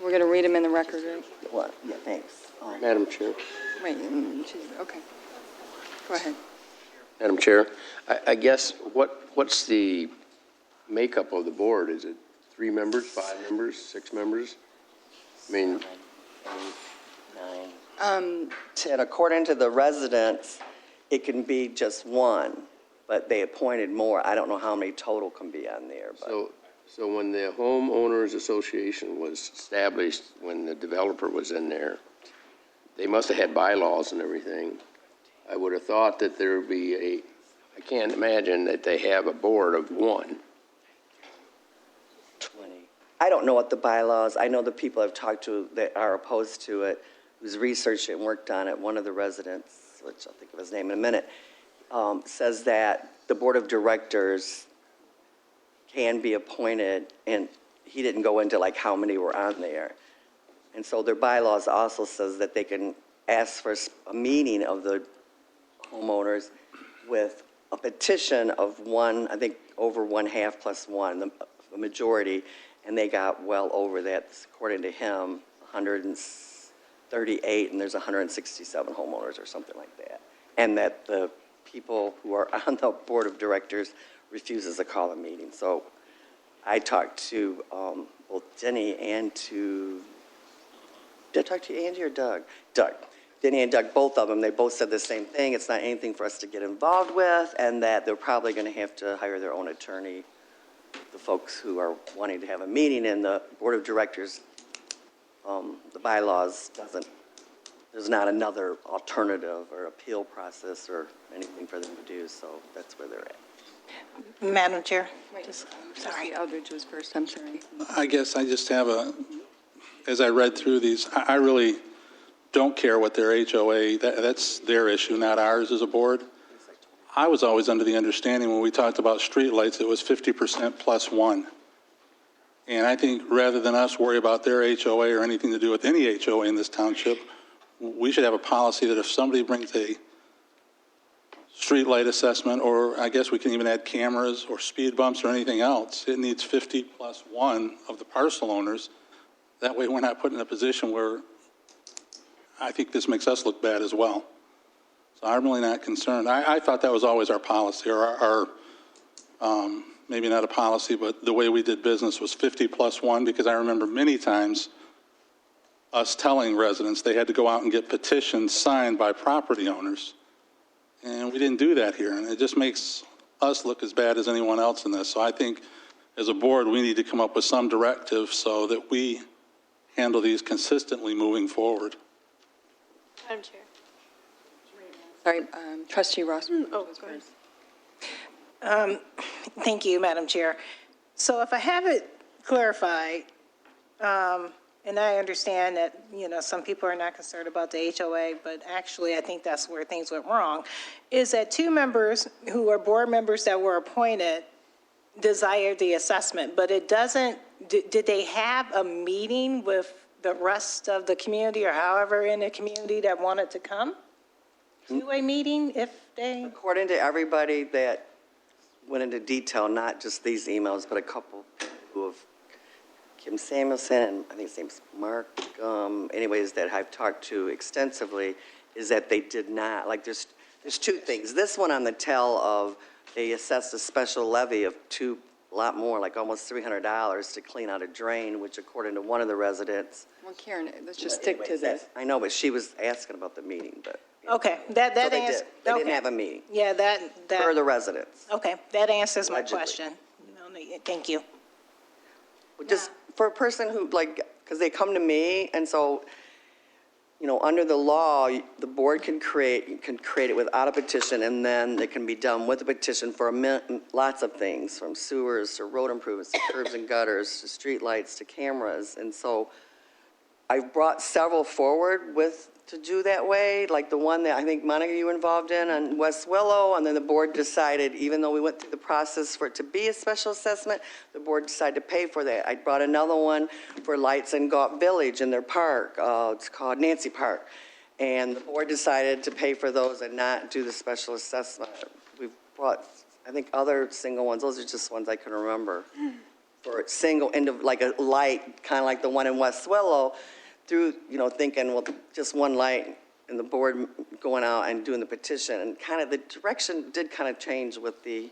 We're going to read them in the record, right? What? Yeah, thanks. Madam Chair. Wait, okay. Go ahead. Madam Chair, I guess what's the makeup of the board? Is it 3 members, 5 members, 6 members? I mean, 9, 10. According to the residents, it can be just one, but they appointed more. I don't know how many total can be on there. But. so when the homeowners association was established, when the developer was in there, they must have had bylaws and everything. I would have thought that there would be I can't imagine that they have a board of 1. 20. I don't know what the bylaws, I know the people I've talked to that are opposed to it, who's researched it and worked on it. One of the residents, which I'll think of his name in a minute, says that the board of directors can be appointed, and he didn't go into like how many were on there. And so their bylaws also says that they can ask for a meeting of the homeowners with a petition of 1, I think over 1/2 plus 1, the majority, and they got well over that. According to him, 138, and there's 167 homeowners or something like that. And that the people who are on the board of directors refuses to call a meeting. So I talked to both Jenny and did I talk to you, Angie, or Doug? Doug. Denny and Doug, both of them, they both said the same thing. It's not anything for us to get involved with, and that they're probably going to have to hire their own attorney, the folks who are wanting to have a meeting, and the board of directors, the bylaws there's not another alternative or appeal process or anything for them to do, so that's where they're at. Madam Chair. Sorry, Eldridge was first. I'm sorry. I guess I just have as I read through these, I really don't care what their HOA, that's their issue, not ours as a board. I was always under the understanding when we talked about streetlights, it was 50% plus 1. And I think rather than us worry about their HOA or anything to do with any HOA in this township, we should have a policy that if somebody brings a streetlight assessment, or I guess we can even add cameras or speed bumps or anything else, it needs 50 plus 1 of the parcel owners. That way we're not put in a position where I think this makes us look bad as well. So I'm really not concerned. I thought that was always our policy, or our maybe not a policy, but the way we did business was 50 plus 1, because I remember many times us telling residents they had to go out and get petitions signed by property owners. And we didn't do that here, and it just makes us look as bad as anyone else in this. So I think as a board, we need to come up with some directive so that we handle these consistently moving forward. Madam Chair. Sorry, Trustee Ross. Go ahead. Thank you, Madam Chair. So if I have it clarified, and I understand that, some people are not concerned about the HOA, but actually I think that's where things went wrong, is that 2 members who are board members that were appointed desired the assessment, but it doesn't, did they have a meeting with the rest of the community or however in the community that wanted to come to a meeting if they? According to everybody that went into detail, not just these emails, but a couple who have, Kim Samuelson, and I think his name's Mark, anyways, that I've talked to extensively, is that they did not, like there's 2 things. This one on the tell of, they assessed a special levy of a lot more, like almost $300 to clean out a drain, which according to one of the residents. Well, Karen, let's just stick to this. I know, but she was asking about the meeting, but. Okay, that So they answers. did. They didn't have a meeting. Yeah, that. For the residents. Okay, that answers my Allegedly. question. Thank you. Just for a person who, because they come to me, and so, under the law, the board can create it without a petition, and then it can be done with a petition for lots of things, from sewers to road improvements to curbs and gutters to street lights to cameras. And so I've brought several forward to do that way, like the one that I think, Monica, you were involved in on West Willow, and then the board decided, even though we went through the process for it to be a special assessment, the board decided to pay for that. I brought another one for lights in Galt Village in their park. It's called Nancy Park. And the board decided to pay for those and not do the special assessment. We've brought, I think, other single ones. Those are just ones I can remember. for single, like a light, kind of like the one in West Swallow, through, thinking, well, just one light, and the board going out and doing the petition, and kind of the direction did kind of change with the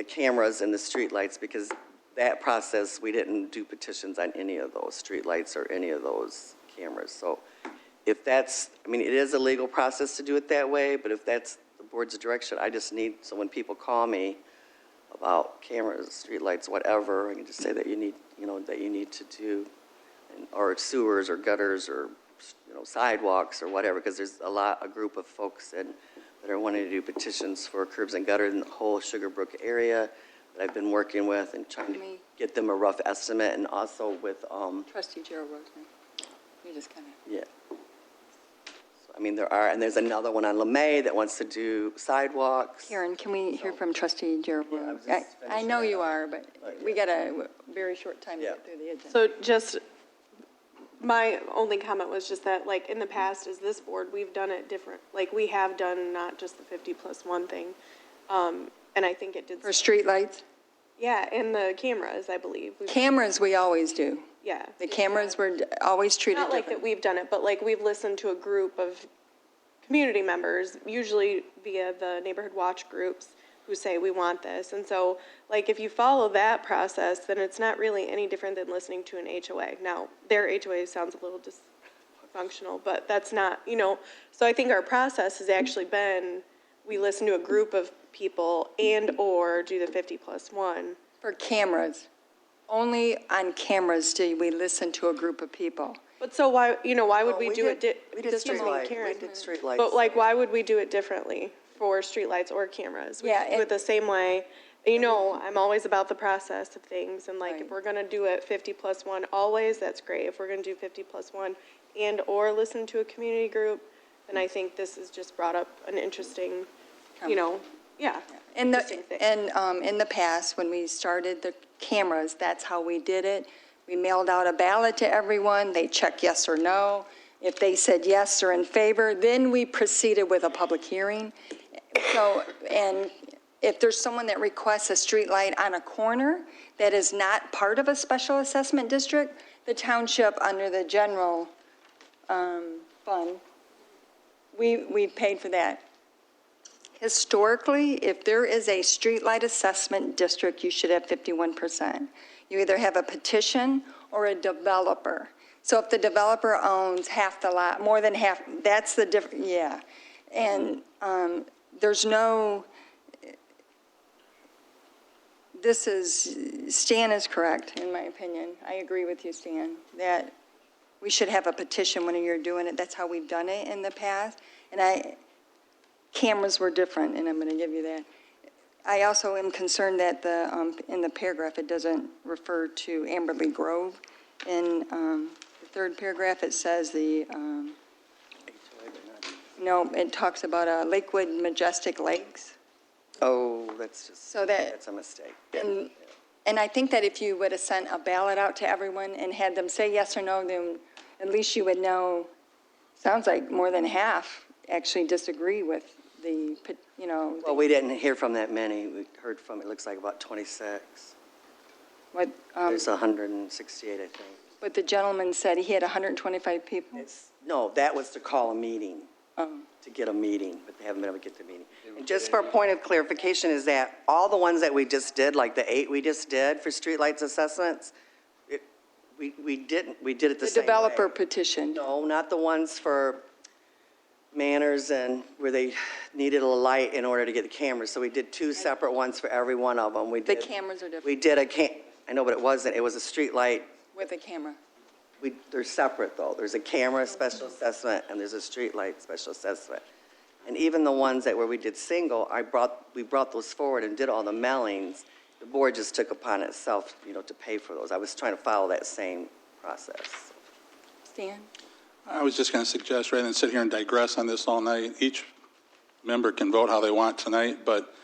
cameras and the streetlights, because that process, we didn't do petitions on any of those streetlights or any of those cameras. So if that's, it is a legal process to do it that way, but if that's the board's direction, I just need, so when people call me about cameras, streetlights, whatever, I can just say that you need, that you need to do, or sewers or gutters or, sidewalks or whatever, because there's a group of folks that are wanting to do petitions for curbs and gutters in the whole Sugarbrook area that I've been working with and trying to get them a rough estimate, and also with, Trustee Gerald Rosemary. You just kind of. yeah. So, there's another one on LeMay that wants to do sidewalks. Karen, can we hear from Trustee Gerald? Yeah, I was just I know you are, but we got a very short time to Yeah. get through the agenda. So just, my only comment was just that, like, in the past, as this board, we've done it different. Like, we have done not just the 50+1 thing. And I think it did. For streetlights? Yeah, and the cameras, I believe. Cameras, we always do. Yeah. The cameras were always treated Not like that different. we've done it, but like we've listened to a group of community members, usually via the neighborhood watch groups, who say we want this. And so, like, if you follow that process, then it's not really any different than listening to an HOA. Now, their HOA sounds a little dysfunctional, but that's not, so I think our process has actually been, we listen to a group of people and/or do the 50+1. For cameras, only on cameras do we listen to a group of people. But so why, why would Oh, we do it? We did Excuse me, streetlights. Karen. We did streetlights. But like, why would we do it differently for streetlights or cameras? We Yeah, should do it the same way. I'm always about the process of things, and like, Right. if we're gonna do it 50+1 always, that's great. If we're gonna do 50+1 and/or listen to a community group, then I think this has just brought up an interesting, yeah. In interesting thing. in the past, when we started the cameras, that's how we did it. We mailed out a ballot to everyone. They checked yes or no. If they said yes or in favor, then we proceeded with a public hearing. So, and if there's someone that requests a streetlight on a corner that is not part of a special assessment district, the township, under the general fund, we paid for that. Historically, if there is a streetlight assessment district, you should have 51%. You either have a petition or a developer. So if the developer owns half the lot, more than half, that's the difference, yeah. And there's no, Stan is correct, in my opinion. I agree with you, Stan, that we should have a petition when you're doing it. That's how we've done it in the past. And cameras were different, and I'm going to give you that. I also am concerned that in the paragraph, it doesn't refer to Amberley Grove. In the third paragraph, it says it talks about Lakewood Majestic Lakes. Oh, that's a mistake. And I think that if you would have sent a ballot out to everyone and had them say yes or no, then at least you would know, sounds like more than half actually disagree with Well, we didn't hear from that many. We heard from, it looks like about 26. what, There's 168, I think. but the gentleman said he had 125 people. No, that was to call a meeting, to get a meeting, but they haven't been able to get the meeting. And just for a point of clarification, is that all the ones that we just did, like the 8 we just did for streetlights assessments, we did it the The same way. developer petition. No, not the ones for Manners and where they needed a light in order to get the cameras. So we did 2 separate ones for every one of them. The cameras are different. We did I know, but it wasn't. It was a street light. With a camera. They're separate, though. There's a camera special assessment, and there's a street light special assessment. And even the ones where we did single, we brought those forward and did all the mailings. The board just took upon itself, to pay for those. I was trying to follow that same process. Stan? I was just going to suggest, rather than sit here and digress on this all night, each member can vote how they want tonight, but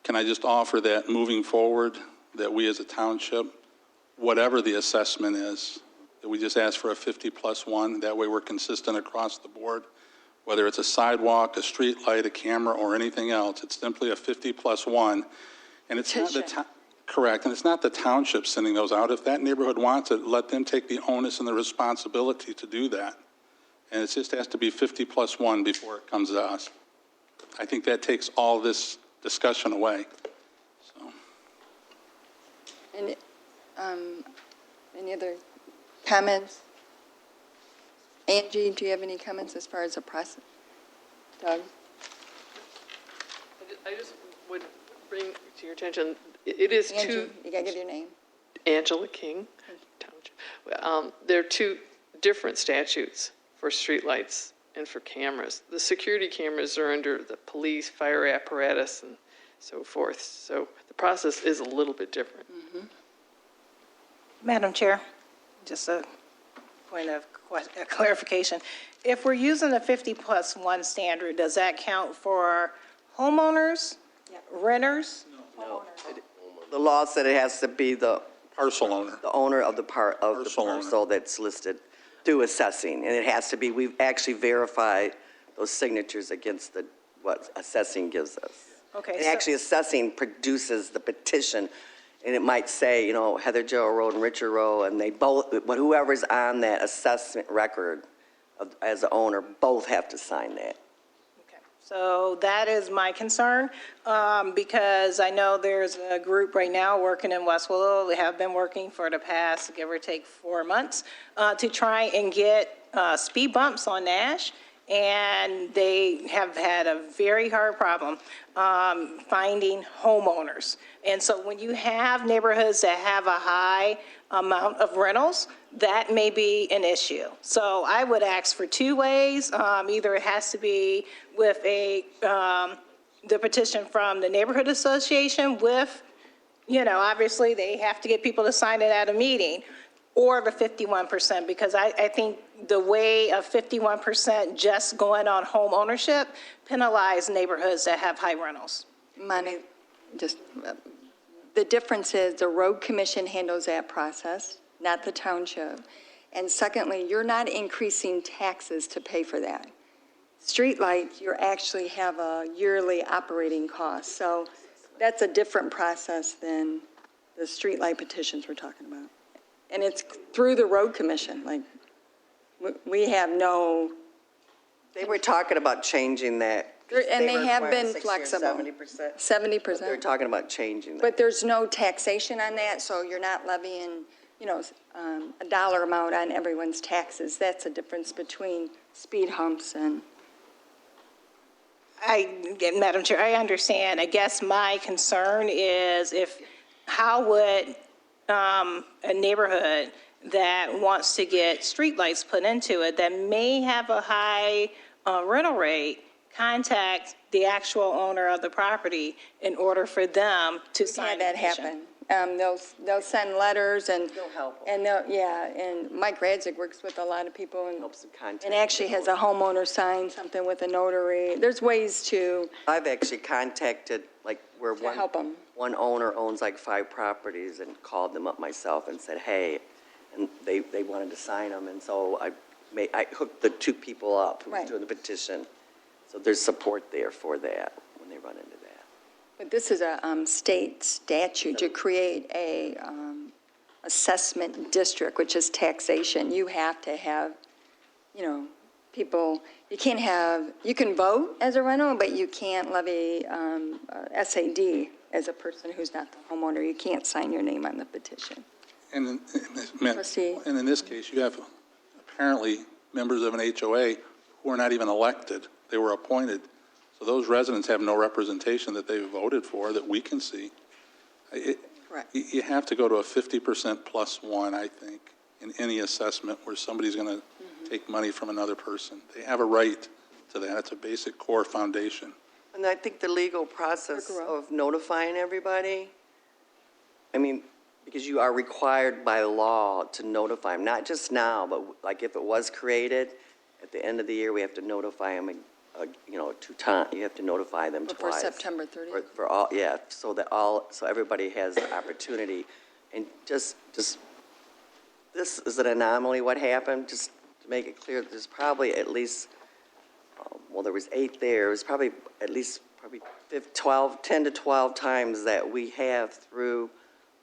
can I just offer that moving forward, that we as a township, whatever the assessment is, that we just ask for a 50+1. That way we're consistent across the board. Whether it's a sidewalk, a street light, a camera, or anything else, it's simply a 50+1. And it's not the Petition. Correct, and it's not the township sending those out. If that neighborhood wants it, let them take the onus and the responsibility to do that. And it just has to be 50 plus 1 before it comes to us. I think that takes all this discussion away. So, And, any other comments? Angie, do you have any comments as far as the process? Doug? I just would bring to your attention, it is Angie, two, you gotta give your name. Angela King Township. There are two different statutes for streetlights and for cameras. The security cameras are under the police, fire apparatus, and so forth. So the process is a little bit different. Madam Chair, just a point of clarification. If we're using the 50 plus 1 standard, does that count for homeowners, renters? No. The law said it has to be the parcel owner. owner of the Parcel owner. parcel that's listed through assessing. And it has to be, we've actually verified those signatures against what assessing gives us. Okay, And so- actually, assessing produces the petition, and it might say, Heather Joe Road and Richard Row, and they both, but whoever's on that assessment record as the owner, both have to sign that. Okay. So that is my concern, because I know there's a group right now working in West Willow. They have been working for the past, give or take, 4 months, to try and get speed bumps on Nash. And they have had a very hard problem finding homeowners. And so when you have neighborhoods that have a high amount of rentals, that may be an issue. So I would ask for 2 ways. Either it has to be with the petition from the neighborhood association with, obviously they have to get people to sign it at a meeting, or the 51%, because I think the way of 51% just going on home ownership penalize neighborhoods that have high rentals. Money, the difference is the road commission handles that process, not the township. And secondly, you're not increasing taxes to pay for that. Streetlights, you actually have a yearly operating cost. So that's a different process than the streetlight petitions we're talking about. And it's through the road commission, we have no, They were talking about changing that. and they were have requiring been 60 or flexible. 70%. 70%. They're talking about changing that. But there's no taxation on that, so you're not levying, a dollar amount on everyone's taxes. That's a difference between speed humps and, Madam Chair, I understand. I guess my concern is how would a neighborhood that wants to get streetlights put into it that may have a high rental rate contact the actual owner of the property in order for them to sign had the that petition? happen. They'll send letters and. They'll help 'em. And and Mike Radzik works with a lot of people and. Helps them contact And actually has a homeowner sign something with a notary. There's ways to, I've actually contacted, where to help them. one owner owns 5 properties, and called them up myself and said, hey, and they wanted to sign them, and so I hooked the 2 people up who Right. was doing the petition. So there's support there for that when they run into that. But this is a state statute to create a assessment district, which is taxation. You have to have, people, you can vote as a rental, but you can't levy SAD as a person who's not the homeowner. You can't sign your name on the petition. And Trustee. in this case, you have apparently members of an HOA who are not even elected. They were appointed. So those residents have no representation that they voted for that we can see. Correct. You have to go to a 50% plus 1, I think, in any assessment where somebody's going to take money from another person. They have a right to that. It's a basic core foundation. And I think the legal process of notifying everybody, because you are required by law to notify them, not just now, but if it was created, at the end of the year, we have to notify them, 2 times. You have to notify them Before twice. September 30th. For all, so everybody has the opportunity. And just, this is an anomaly, what happened, just to make it clear, there's probably at least, there was 8 there, it was probably at least 10 to 12 times that we have through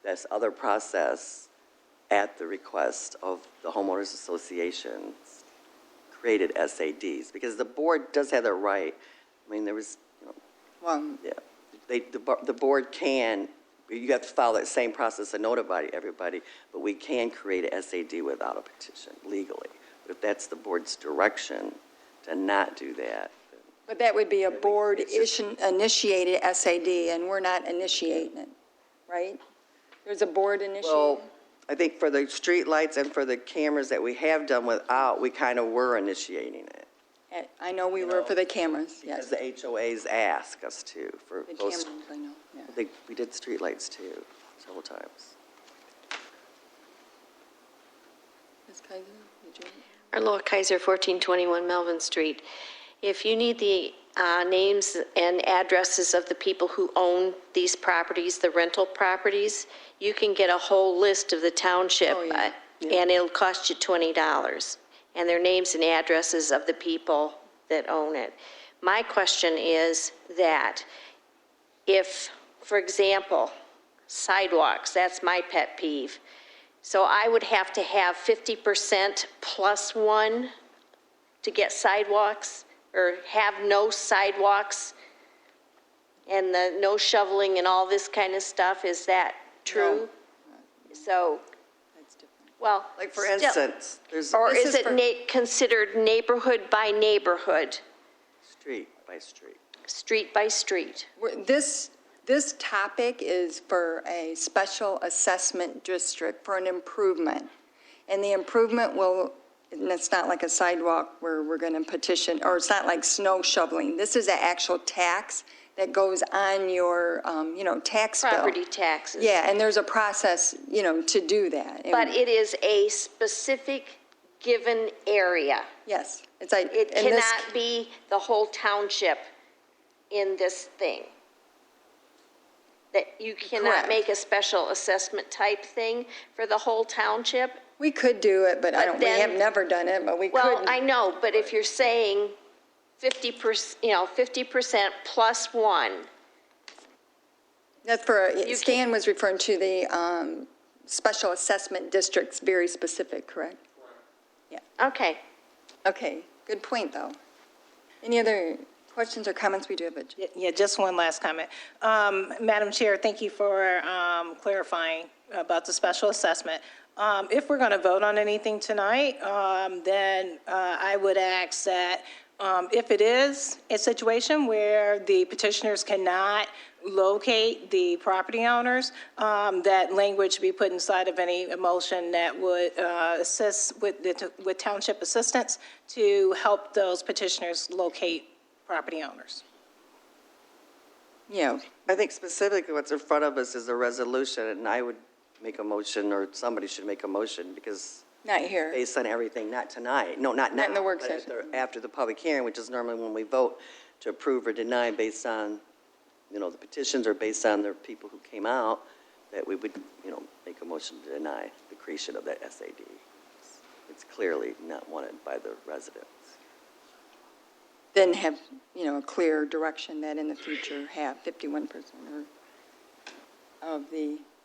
this other process at the request of the homeowners associations created SADs, because the board does have the right. I mean, there was, Well, yeah, the board can, you have to follow that same process and notify everybody, but we can create a SAD without a petition legally. But if that's the board's direction to not do that, then but that would be a board-initiated SAD, and we're not initiating it, right? There's a board initiated? well, I think for the street lights and for the cameras that we have done without, we kind of were initiating it. I know we were for the cameras, Because yes. the HOAs ask us to for The those. cameras, I know, yeah. We did street lights too, several times. Ms. Kaiser, did you? Arloa Kaiser, 1421 Melvin Street. If you need the names and addresses of the people who own these properties, the rental properties, you can get a whole list of the township, Oh, yeah. and it'll cost you $20. And their names and addresses of the people that own it. My question is that if, for example, sidewalks, that's my pet peeve. So I would have to have 50% plus one to get sidewalks, or have no sidewalks and the no shoveling and all this kind of stuff. Is that true? So, That's different. well. Like, for still- instance, there's Or This is is it for- considered neighborhood by neighborhood, street by street. street by street? This topic is for a special assessment district for an improvement. And the improvement will, and it's not like a sidewalk where we're going to petition, or it's not like snow shoveling. This is an actual tax that goes on your, tax bill. Property taxes. Yeah, and there's a process, to do that. And- But it is a specific given area. Yes, it's like. It in this- cannot be the whole township in this thing. That you cannot Correct. make a special assessment type thing for the whole township? We could do it, but But we have then- never done it, but we Well, could. I know, but if you're saying 50% plus one, That's for, can- Stan was referring to the special assessment districts, very specific, correct? okay. Okay, good point, though. Any other questions or comments? We do have it. Yeah, just one last comment. Madam Chair, thank you for clarifying about the special assessment. If we're going to vote on anything tonight, then I would ask that if it is a situation where the petitioners cannot locate the property owners, that language be put inside of any motion that would assist with township assistance to help those petitioners locate property owners. Yeah, I think specifically what's in front of us is a resolution, and I would make a motion, or somebody should make a motion, because not here. based on everything, not tonight, no, not now. Not in the work but session. after the public hearing, which is normally when we vote to approve or deny based on, the petitions or based on the people who came out, that we would, make a motion to deny the creation of that SAD. It's clearly not wanted by the residents. Then have, a clear direction that in the future have 51%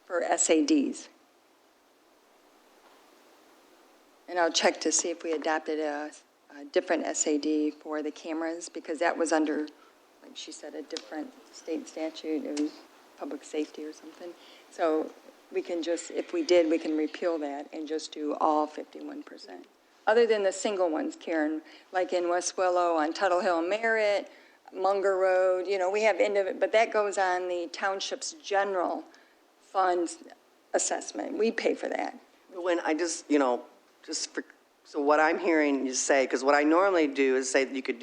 for SADs. And I'll check to see if we adopted a different SAD for the cameras, because that was under, like she said, a different state statute. It was public safety or something. So we can just, if we did, we can repeal that and just do all 51%. Other than the single ones, Karen, like in West Willow, on Tuttle Hill and Merritt, Munger Road, we have but that goes on the township's general fund assessment. We pay for that. When I so what I'm hearing you say, because what I normally do is say that you can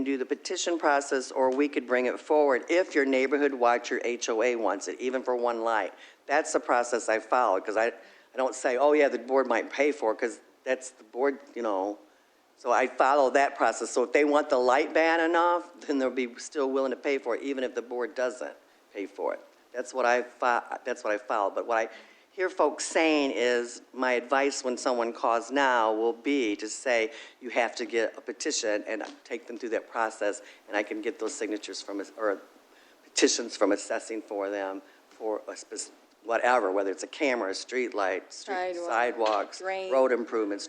do the petition process, or we could bring it forward if your neighborhood watch, your HOA wants it, even for one light. That's the process I follow, because I don't say, oh yeah, the board might pay for it, because that's the board, So I follow that process. So if they want the light ban enough, then they'll be still willing to pay for it, even if the board doesn't pay for it. That's what I follow. But what I hear folks saying is, my advice when someone calls now will be to say, you have to get a petition and take them through that process, and I can get those signatures or petitions from assessing for them for a whatever, whether it's a camera, a street light, sidewalks, drain. road improvements,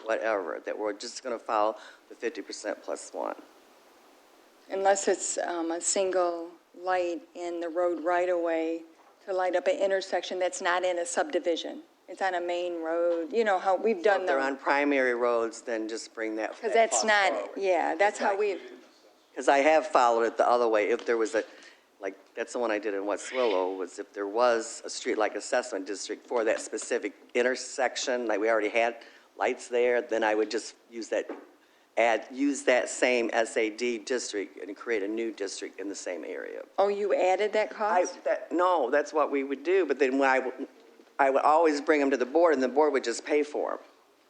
whatever, that we're just going to follow the 50% plus one. Unless it's a single light in the road right-of-way to light up an intersection that's not in a subdivision. It's on a main road, you know how we've done If they're them. on primary roads, then just bring that. Because that's not, yeah, that's how we, Because I have followed it the other way. If there was like, that's the one I did in West Willow, was if there was a street-like assessment district for that specific intersection, like we already had lights there, then I would just use that same SAD district and create a new district in the same area. oh, you added that cost? No, that's what we would do, but then when I would always bring them to the board, and the board would just pay for them.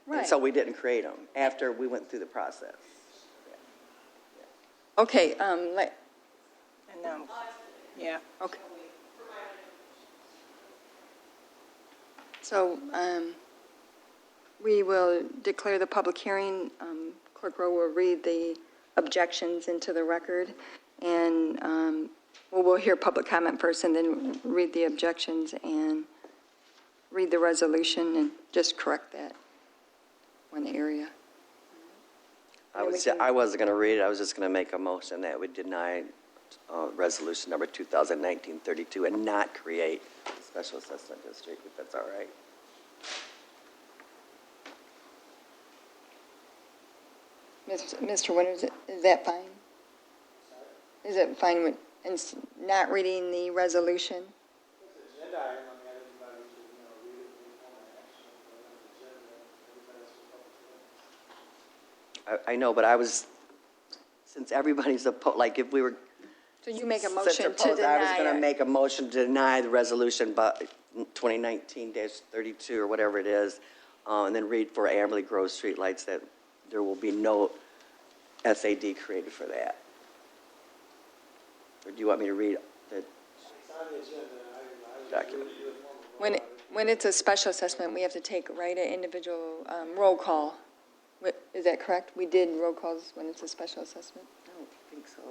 Right. And so we didn't create them after we went through the process. Okay, And, yeah. okay. So, we will declare the public hearing. Clerk Rowe will read the objections into the record, and, well, we'll hear public comment first, and then read the objections and read the resolution and just correct that one area. I wasn't going to read it, I was just going to make a motion that we deny resolution number 2019-32 and not create a special assessment district, if that's all right. Mr. Winters, is that fine? Is it fine with not reading the resolution? I know, but since everybody's opposed, like if we were. So you make a since motion to opposed, I was going deny to it. make a motion to deny the resolution, but 2019-32 or whatever it is, and then read for Amberley Grove streetlights that there will be no SAD created for that. Or do you want me to read the document? When it's a special assessment, we have to take, right, an individual roll call. Is that correct? We did roll calls when it's a special assessment? I don't think so.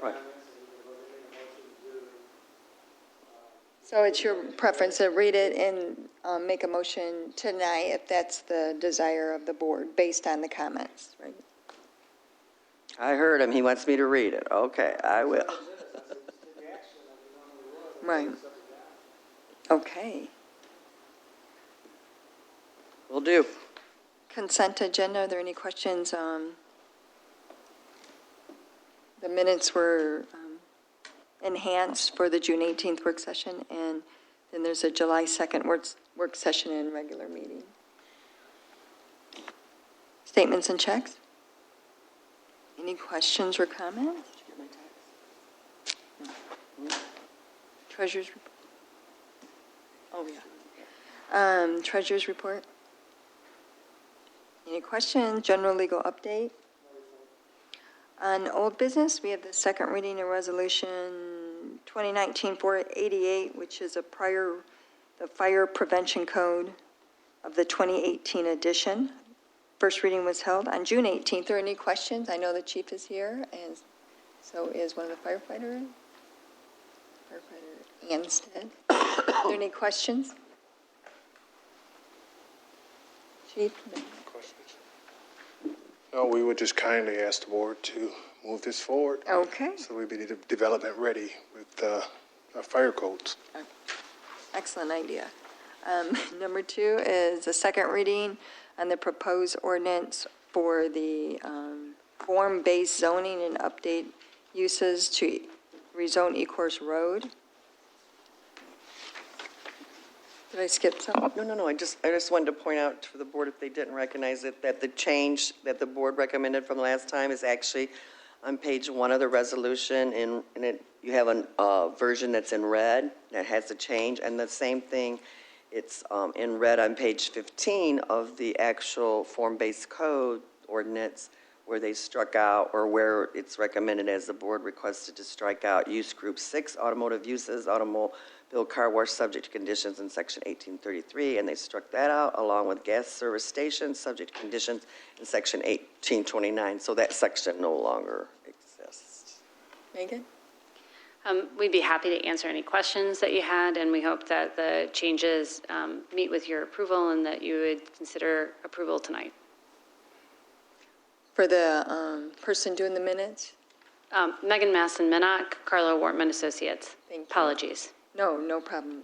Right. So it's your preference to read it and make a motion to deny if that's the desire of the board, based on the comments, right? I heard him, he wants me to read it. Okay, I will. Right. Okay. Will do. Consent agenda, are there any questions? The minutes were enhanced for the June 18th work session, and then there's a July 2nd work session and regular meeting. Statements and checks? Any questions or comments? Treasurer's report? Oh, yeah. Treasurer's report? Any questions? General legal update? On old business, we have the second reading of Resolution 2019-488, which is the Fire Prevention Code of the 2018 edition. First reading was held on June 18th. Are there any questions? I know the chief is here, and so is one of the firefighters. Firefighter Anstead. Are there any questions? Chief? No, we would just kindly ask the board to move this forward. Okay. So we'd be development ready with our fire codes. Excellent idea. Number 2 is the second reading on the proposed ordinance for the form-based zoning and update uses to rezone Ecorse Road. Did I skip something? No, I just wanted to point out for the board, if they didn't recognize it, that the change that the board recommended from last time is actually on page 1 of the resolution, and you have a version that's in red that has the change, and the same thing, it's in red on page 15 of the actual form-based code ordinance, where they struck out, or where it's recommended as the board requested to strike out use group 6, automotive uses, automobile car wash subject to conditions in section 1833, and they struck that out along with gas service stations subject to conditions in section 1829. So that section no longer exists. Megan? We'd be happy to answer any questions that you had, and we hope that the changes meet with your approval and that you would consider approval tonight. For the person doing the minutes? Megan Masson-Minnock, Carlo Wortman Associates. Thank you. Apologies. No problem.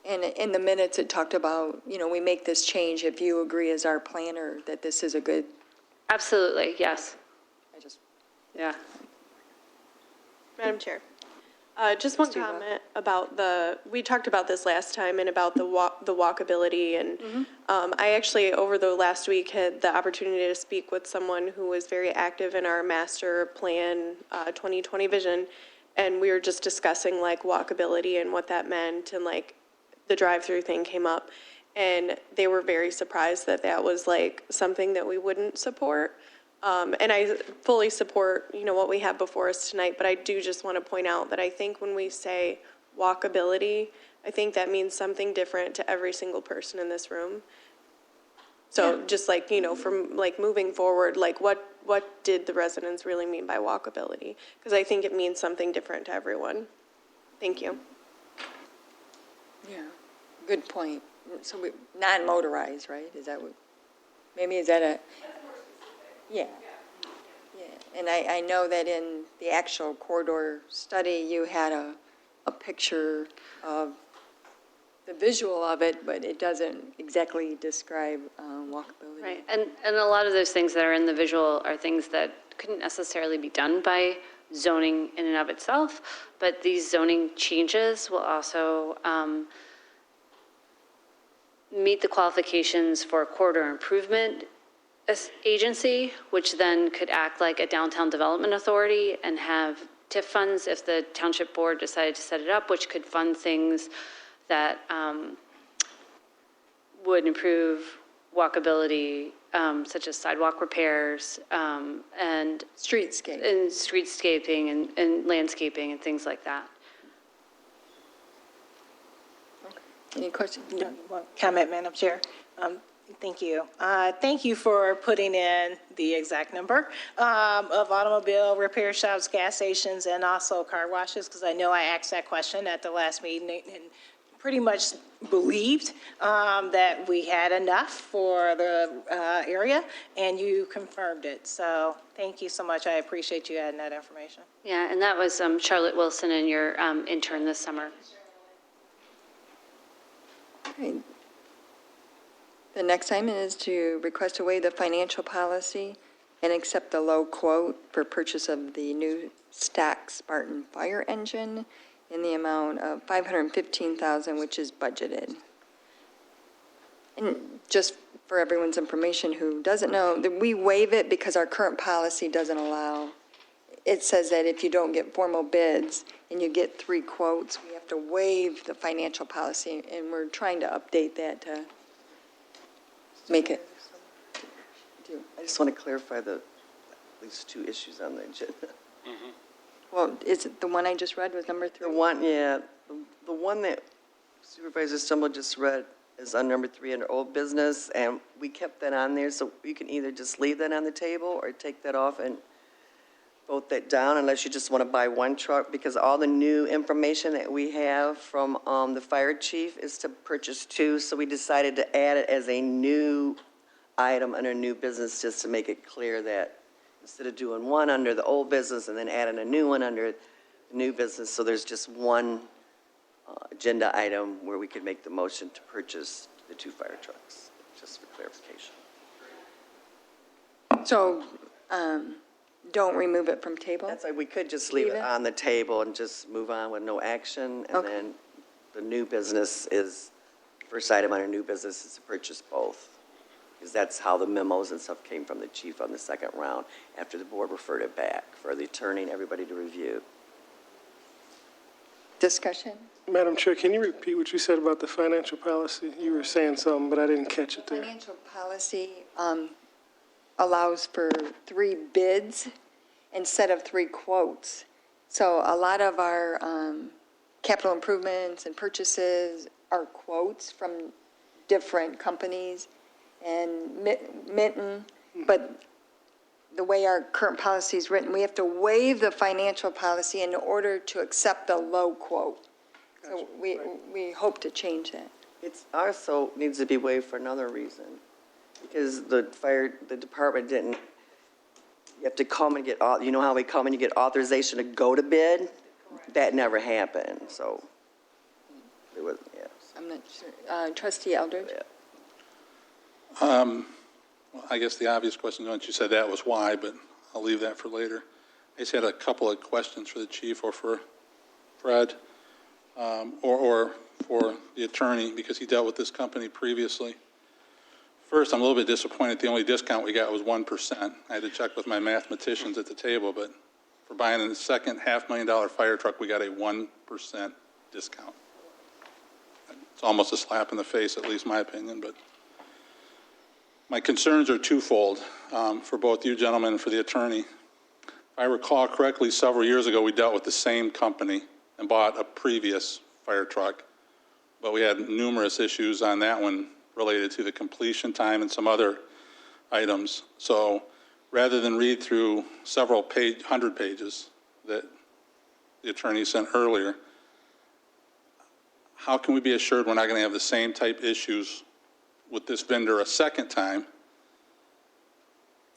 And in the minutes, it talked about, we make this change if you agree as our planner that this is a good, Absolutely, yes. I just, Yeah. Madam Chair, just one comment about we talked about this last time and about the walkability. And I actually, over the last week, had the opportunity to speak with someone who was very active in our master plan 2020 vision. And we were just discussing like walkability and what that meant, and like the drive-through thing came up. And they were very surprised that that was like something that we wouldn't support. And I fully support, what we have before us tonight, but I do just want to point out that I think when we say walkability, I think that means something different to every single person in this room. So just like, from like moving forward, like what did the residents really mean by walkability? Because I think it means something different to everyone. Thank you. yeah, good point. So non-motorized, right? Is that what, maybe is that a? Yeah. Yeah. And I know that in the actual corridor study, you had a picture of the visual of it, but it doesn't exactly describe walkability. Right, and a lot of those things that are in the visual are things that couldn't necessarily be done by zoning in and of itself, but these zoning changes will also meet the qualifications for a corridor improvement agency, which then could act like a downtown development authority and have TIF funds if the township board decided to set it up, which could fund things that would improve walkability, such as sidewalk repairs and streetscaping and landscaping and things like that. Any questions? One comment, Madam Chair. Thank you. Thank you for putting in the exact number of automobile repair shops, gas stations, and also car washes, because I know I asked that question at the last meeting and pretty much believed that we had enough for the area, and you confirmed it. So thank you so much. I appreciate you adding that information. Yeah, and that was Charlotte Wilson and your intern this summer. Okay. The next item is to request to waive the financial policy and accept the low quote for purchase of the new stack Spartan fire engine in the amount of $515,000, which is budgeted. And just for everyone's information who doesn't know, that we waive it because our current policy doesn't allow. It says that if you don't get formal bids and you get 3 quotes, we have to waive the financial policy, and we're trying to update that to make it. I just want to clarify at least 2 issues on the agenda. Well, is it the one I just read was number 3? The one that Supervisor Stumble just read is on number 3 under old business, and we kept that on there, so you can either just leave that on the table or take that off and vote that down unless you just want to buy 1 truck, because all the new information that we have from the fire chief is to purchase 2, so we decided to add it as a new item under new business, just to make it clear that instead of doing 1 under the old business and then adding a new one under the new business, so there's just 1 agenda item where we could make the motion to purchase the 2 fire trucks, just for clarification. So, don't remove it from table? That's like, we could just leave it on the table and just move on with no action, and Okay. then the new business is, first item under new business is to purchase both, because that's how the memos and stuff came from the chief on the second round, after the board referred it back for the attorney and everybody to review. Discussion? Madam Chair, can you repeat what you said about the financial policy? You were saying something, but I didn't catch it there. Financial policy allows for 3 bids instead of 3 quotes. So a lot of our capital improvements and purchases are quotes from different companies and Mitten, but the way our current policy is written, we have to waive the financial policy in order to accept the low quote. So we hope to change that. It's also needs to be waived for another reason, because the department didn't, you have to come and get, you know how we come and you get authorization to go to bid? That never happened, so it was, yes. I'm not sure. Trustee Eldridge? Well, I guess the obvious question, once you said that, was why, but I'll leave that for later. I just had a couple of questions for the chief or for Fred, or for the attorney, because he dealt with this company previously. First, I'm a little bit disappointed. The only discount we got was 1%. I had to check with my mathematicians at the table, but for buying the second $500,000 fire truck, we got a 1% discount. It's almost a slap in the face, at least my opinion, but my concerns are twofold for both you gentlemen and for the attorney. If I recall correctly, several years ago, we dealt with the same company and bought a previous fire truck, but we had numerous issues on that one related to the completion time and some other items. So rather than read through several 100 pages that the attorney sent earlier, how can we be assured we're not going to have the same type issues with this vendor a second time?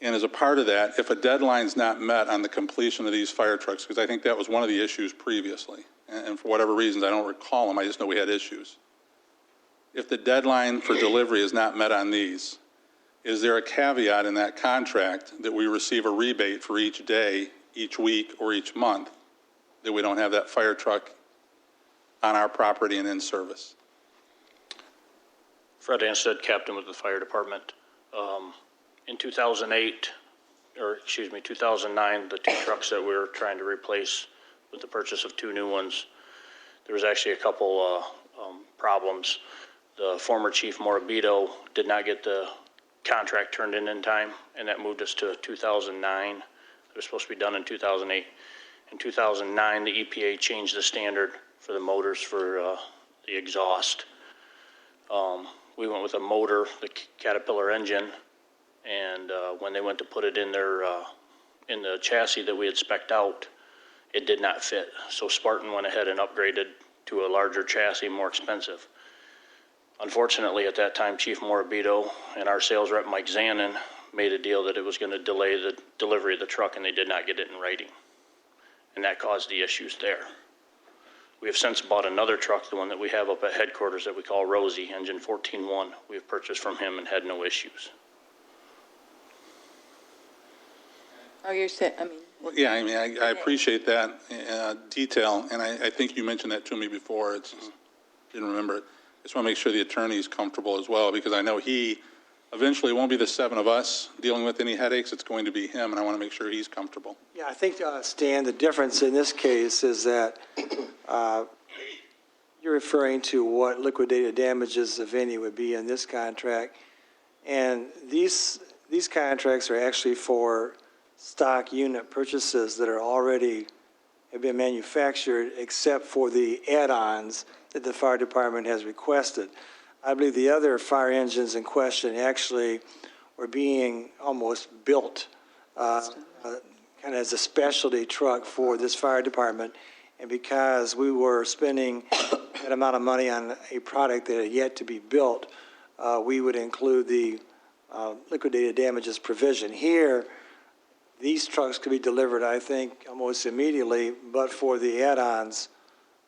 And as a part of that, if a deadline's not met on the completion of these fire trucks, because I think that was one of the issues previously, and for whatever reasons, I don't recall them, I just know we had issues. If the deadline for delivery is not met on these, is there a caveat in that contract that we receive a rebate for each day, each week, or each month, that we don't have that fire truck on our property and in service? Fred Anstead, captain with the fire department. In 2009, the two trucks that we were trying to replace with the purchase of two new ones, there was actually a couple problems. The former chief Morabito did not get the contract turned in time, and that moved us to 2009. It was supposed to be done in 2008. In 2009, the EPA changed the standard for the motors for the exhaust. We went with a motor, the Caterpillar engine, and when they went to put it in their in the chassis that we had spec'd out, it did not fit. So Spartan went ahead and upgraded to a larger chassis, more expensive. Unfortunately, at that time, Chief Morabito and our sales rep, Mike Zanin, made a deal that it was going to delay the delivery of the truck, and they did not get it in writing. And that caused the issues there. We have since bought another truck, the one that we have up at headquarters that we call Rosie, engine 14.1. We have purchased from him and had no issues. Oh, you're saying, I mean. Well, yeah, I mean, I appreciate that detail, and I think you mentioned that to me before. It's just, didn't remember it. I just want to make sure the attorney is comfortable as well, because I know he eventually won't be the seven of us dealing with any headaches. It's going to be him, and I want to make sure he's comfortable. Yeah, I think, Stan, the difference in this case is that you're referring to what liquidated damages, if any, would be in this contract. And these contracts are actually for stock unit purchases that are already have been manufactured, except for the add-ons that the fire department has requested. I believe the other fire engines in question actually were being almost built kind of as a specialty truck for this fire department. And because we were spending that amount of money on a product that had yet to be built, we would include the liquidated damages provision. Here, these trucks could be delivered, I think, almost immediately, but for the add-ons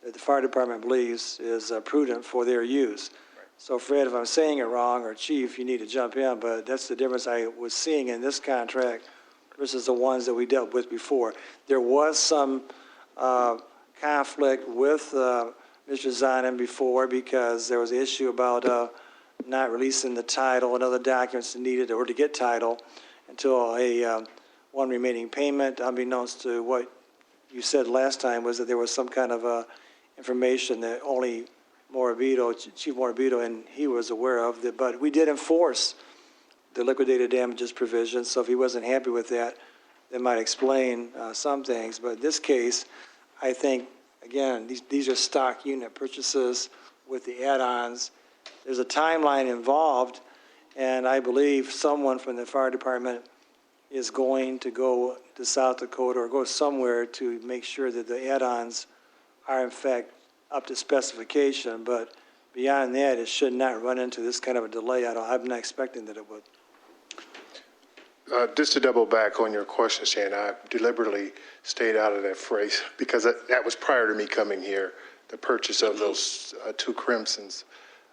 that the fire department believes is prudent for their use. Right. So, Fred, if I'm saying it wrong, or Chief, you need to jump in, but that's the difference I was seeing in this contract versus the ones that we dealt with before. There was some conflict with Mr. Zanin before, because there was an issue about not releasing the title and other documents needed in order to get title until a one remaining payment. Unbeknownst to what you said last time was that there was some kind of information that only Chief Morabito and he was aware of, but we did enforce the liquidated damages provision, so if he wasn't happy with that, that might explain some things. But in this case, I think, again, these are stock unit purchases with the add-ons. There's a timeline involved, and I believe someone from the fire department is going to go to South Dakota or go somewhere to make sure that the add-ons are in fact up to specification, but beyond that, it should not run into this kind of a delay. I'm not expecting that it would. Just to double back on your question, Shannon, I deliberately stayed out of that phrase because that was prior to me coming here, the purchase of those two Crimsons.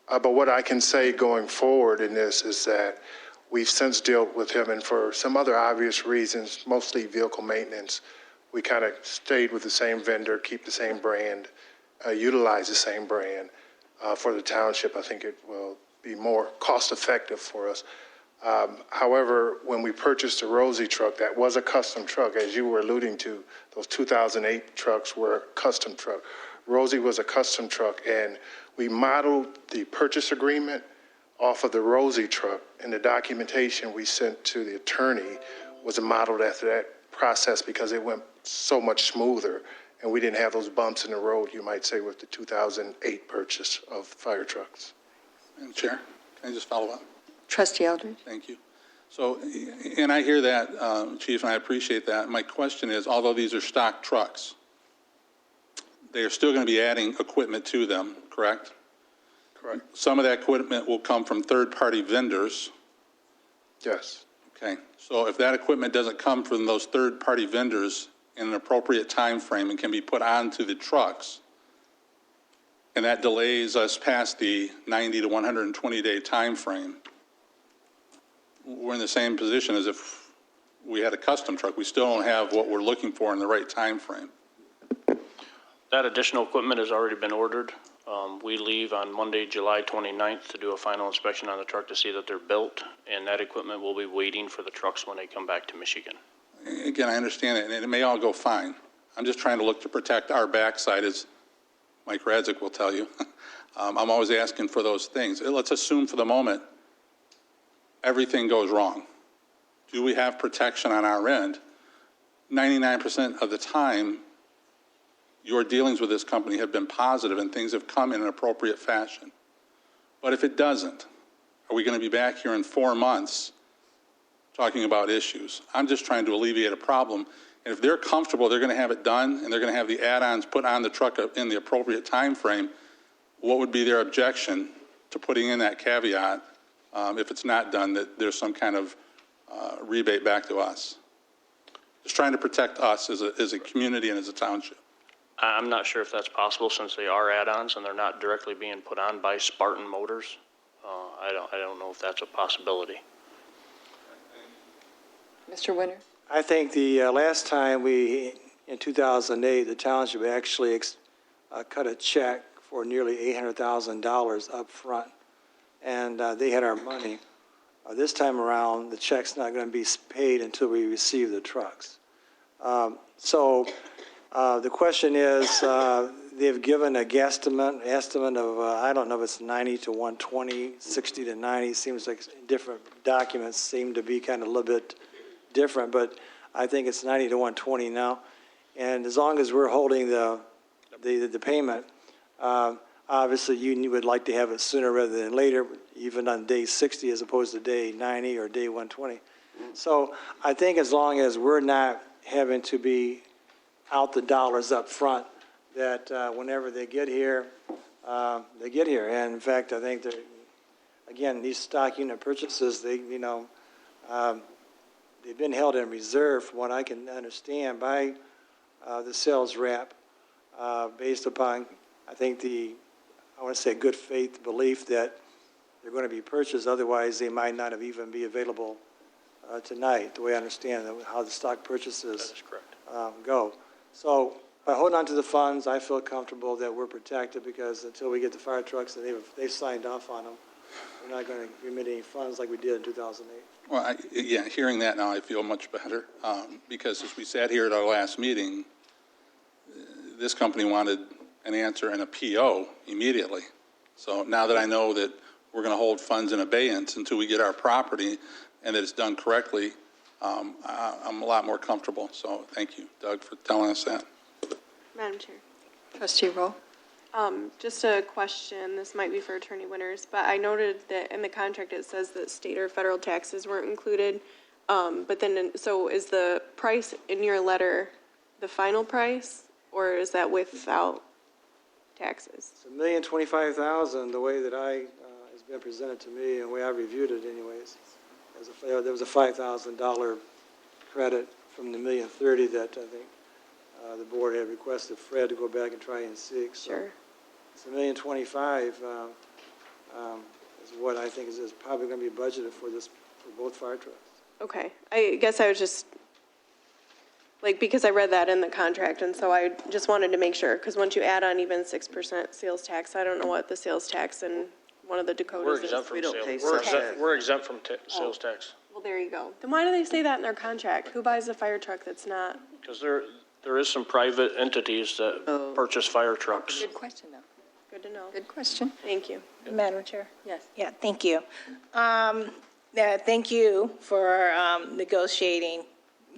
But what I can say going forward in this is that we've since dealt with him, and for some other obvious reasons, mostly vehicle maintenance, we kind of stayed with the same vendor, keep the same brand, utilize the same brand. For the township, I think it will be more cost-effective for us. However, when we purchased the Rosie truck, that was a custom truck. As you were alluding to, those 2008 trucks were a custom truck. Rosie was a custom truck, and we modeled the purchase agreement off of the Rosie truck, and the documentation we sent to the attorney was modeled after that process because it went so much smoother, and we didn't have those bumps in the road, you might say, with the 2008 purchase of fire trucks. Madam Chair, can I just follow up? Trustee Eldridge? Thank you. So, and I hear that, Chief, and I appreciate that. My question is, although these are stock trucks, they are still going to be adding equipment to them, correct? Correct. Some of that equipment will come from third-party vendors. Yes. Okay. So if that equipment doesn't come from those third-party vendors in an appropriate time frame and can be put onto the trucks, and that delays us past the 90 to 120-day time frame, we're in the same position as if we had a custom truck. We still don't have what we're looking for in the right time frame. That additional equipment has already been ordered. We leave on Monday, July 29th to do a final inspection on the truck to see that they're built, and that equipment will be waiting for the trucks when they come back to Michigan. Again, I understand it, and it may all go fine. I'm just trying to look to protect our backside, as Mike Radzik will tell you. I'm always asking for those things. Let's assume for the moment everything goes wrong. Do we have protection on our end? 99% of the time, your dealings with this company have been positive and things have come in an appropriate fashion. But if it doesn't, are we going to be back here in 4 months talking about issues? I'm just trying to alleviate a problem. And if they're comfortable, they're going to have it done, and they're going to have the add-ons put on the truck in the appropriate time frame, what would be their objection to putting in that caveat, if it's not done, that there's some kind of rebate back to us? Just trying to protect us as a community and as a township. I'm not sure if that's possible since they are add-ons and they're not directly being put on by Spartan Motors. I don't know if that's a possibility. Mr. Winter? I think the last time in 2008, the township actually cut a check for nearly $800,000 up front, and they had our money. This time around, the check's not going to be paid until we receive the trucks. So the question is, they've given a estimate of, I don't know if it's 90 to 120, 60 to 90. Seems like different documents seem to be kind of a little bit different, but I think it's 90 to 120 now. And as long as we're holding the payment, obviously you would like to have it sooner rather than later, even on day 60 as opposed to day 90 or day 120. So I think as long as we're not having to be out the dollars up front, that whenever they get here, they get here. And in fact, I think that, again, these stock unit purchases, they've been held in reserve, from what I can understand, by the sales rep, based upon, I think, I want to say good faith belief that they're going to be purchased. Otherwise, they might not have even be available tonight, the way I understand how the stock purchases That is correct. Go. So by holding on to the funds, I feel comfortable that we're protected, because until we get the fire trucks and they've signed off on them, we're not going to remit any funds like we did in 2008. Well, hearing that now, I feel much better, because as we sat here at our last meeting, this company wanted an answer and a PO immediately. So now that I know that we're going to hold funds in abeyance until we get our property and that it's done correctly, I'm a lot more comfortable. So thank you, Doug, for telling us that. Madam Chair. Trustee Rowe? Just a question, this might be for Attorney Winters, but I noted that in the contract it says that state or federal taxes weren't included. But then, so is the price in your letter the final price, or is that without taxes? It's $1,025,000, the way that has been presented to me, and the way I reviewed it anyways. There was a $5,000 credit from the $1,030,000 that I think the board had requested Fred to go back and try and seek. So Sure. it's $1,025,000 is what I think is probably going to be budgeted for both fire trucks. Okay, I guess I was just, like, because I read that in the contract, and so I just wanted to make sure, because once you add on even 6% sales tax, I don't know what the sales tax in one of the We're Dakotas is. exempt from We don't pay sales, sales tax. we're exempt from sales tax. Well, there you go. Then why do they say that in their contract? Who buys a fire truck that's not? Because there is some private entities that purchase fire trucks. Good question, though. Good to know. Good question. Thank you. Madam Chair? Yes. Yeah, thank you. Yeah, thank you for negotiating,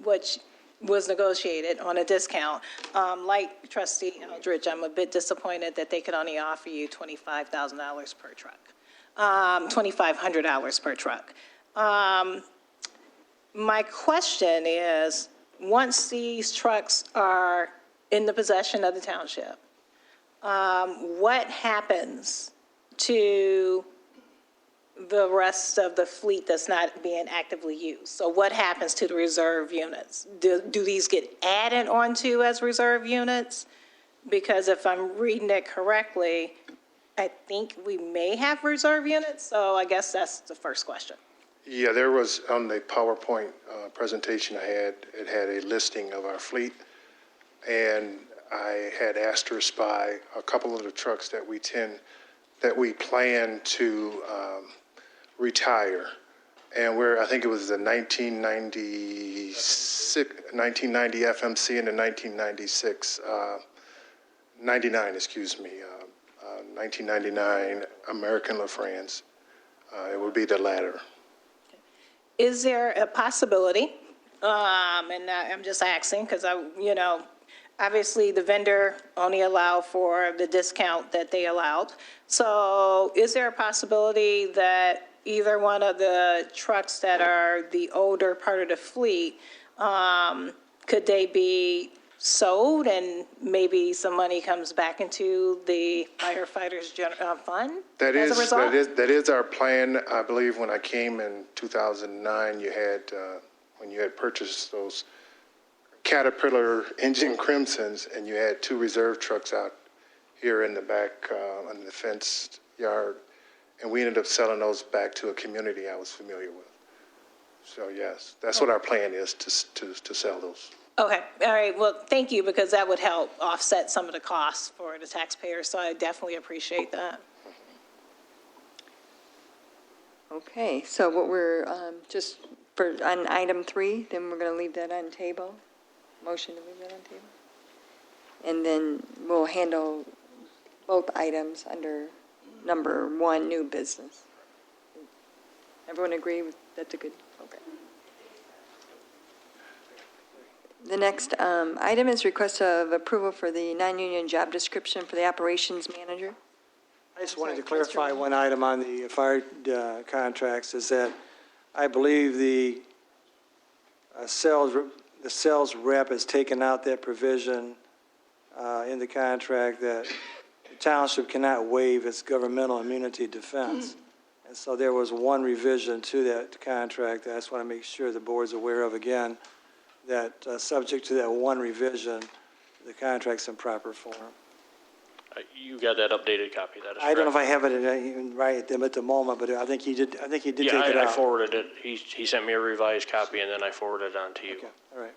which was negotiated on a discount. Like Trustee Eldridge, I'm a bit disappointed that they could only offer you $25,000 per truck, $2,500 per truck. My question is, once these trucks are in the possession of the township, what happens to the rest of the fleet that's not being actively used? So what happens to the reserve units? Do these get added onto as reserve units? Because if I'm reading it correctly, I think we may have reserve units, so I guess that's the first question. Yeah, there was, on the PowerPoint presentation I had, it had a listing of our fleet, and I had asked her to spy a couple of the trucks that we plan to retire. And I think it was the 1990 FMC and the 1999 American LaFrance. It would be the latter. Is there a possibility, and I'm just asking because obviously the vendor only allowed for the discount that they allowed. So is there a possibility that either one of the trucks that are the older part of the fleet, could they be sold and maybe some money comes back into the firefighters fund as a result? That is our plan. I believe when I came in 2009, when you had purchased those Caterpillar engine Crimsons, and you had 2 reserve trucks out here in the back on the fenced yard, and we ended up selling those back to a community I was familiar with. So yes, that's what our plan is, to sell those. Okay, all right, well, thank you, because that would help offset some of the costs for the taxpayers, so I definitely appreciate that. Okay, so what we're, on item 3, then we're going to leave that on table. Motion to leave that on table. And then we'll handle both items under number 1, new business. Everyone agree with that's a good, okay. The next item is request of approval for the non-union job description for the operations manager. I just wanted to clarify one item on the fire contracts, is that I believe the sales rep has taken out that provision in the contract that the township cannot waive its governmental immunity defense. And so there was one revision to that contract that I just want to make sure the board's aware of again, that subject to that one revision, the contract's in proper form. You got that updated copy, that is correct. I don't know if I have it even right at the moment, but I think he did take it out. Yeah, I forwarded it. He sent me a revised copy, and then I forwarded it on to you. Okay, all right.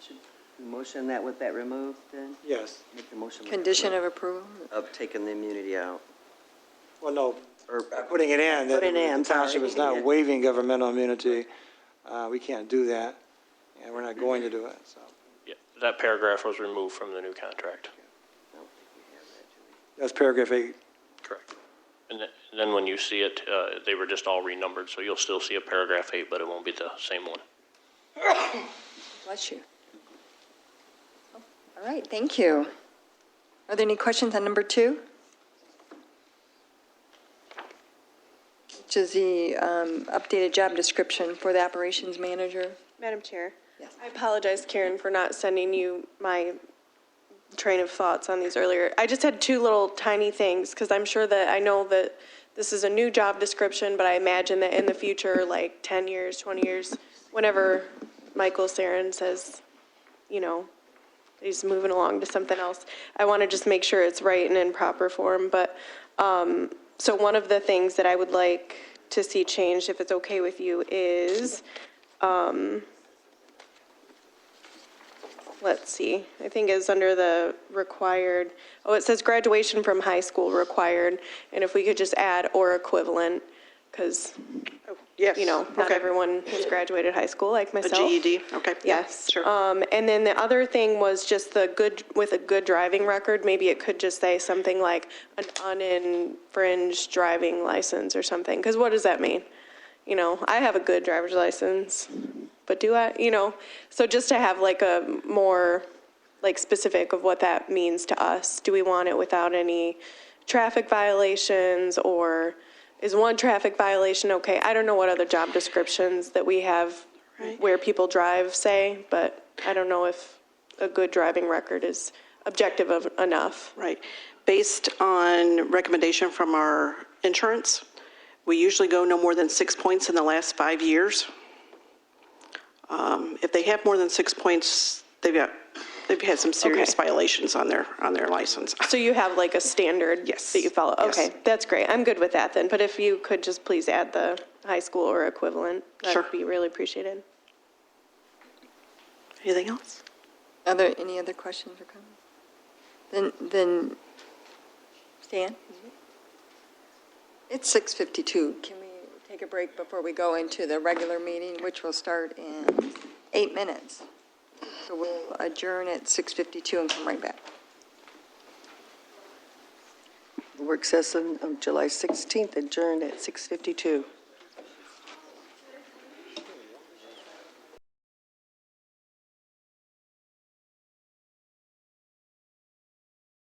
Should we motion that with that removed then? Yes. Make the motion. with Condition that of approval? of taking the immunity out. Well, no, Or putting it in, that Putting it in, the township is sorry. not waiving governmental immunity. We can't do that, and we're not going to do it, so. Yeah, that paragraph was removed from the new contract. I don't think we have that, do we? That's paragraph 8. Correct. And then when you see it, they were just all renumbered, so you'll still see a paragraph 8, but it won't be the same one. Bless you. All right, thank you. Are there any questions on number 2? which is the updated job description for the operations manager. Madam Chair? Yes. I apologize, Karen, for not sending you my train of thoughts on these earlier. I just had two little tiny things, because I'm sure that, I know that this is a new job description, but I imagine that in the future, like 10 years, 20 years, whenever Michael Sarin says, you know, he's moving along to something else, I want to just make sure it's right and in proper form. But, so one of the things that I would like to see changed, if it's okay with you, is, let's see, I think it's under the required, it says graduation from high school required, and if we could just add or equivalent, because, Yes. you know, not everyone has graduated high school like A myself. GED, okay. yeah, Yes. Sure. And then the other thing was just with a good driving record, maybe it could just say something like an uninfringed driving license or something, because what does that mean? You know, I have a good driver's license, but do I, you know? So just to have like a more like specific of what that means to us. Do we want it without any traffic violations, or is one traffic violation okay? I don't know what other job descriptions that we have where people drive say, but I don't know if a good driving record is objective enough. Right. Based on recommendation from our insurance, we usually go no more than 6 points in the last 5 years. If they have more than 6 points, they've had some serious Okay. violations on their license. So you have like a standard Yes. that you follow? Yes. Okay, that's great. I'm good with that then. But if you could just please add the high school or equivalent, Sure. that'd be really appreciated. Anything else? Any other questions or comments? Then, Stan? It's 6:52. Can we take a break before we go into the regular meeting, which will start in 8 minutes? So we'll adjourn at 6:52 and come right back. Work session of July 16th adjourned at 6:52.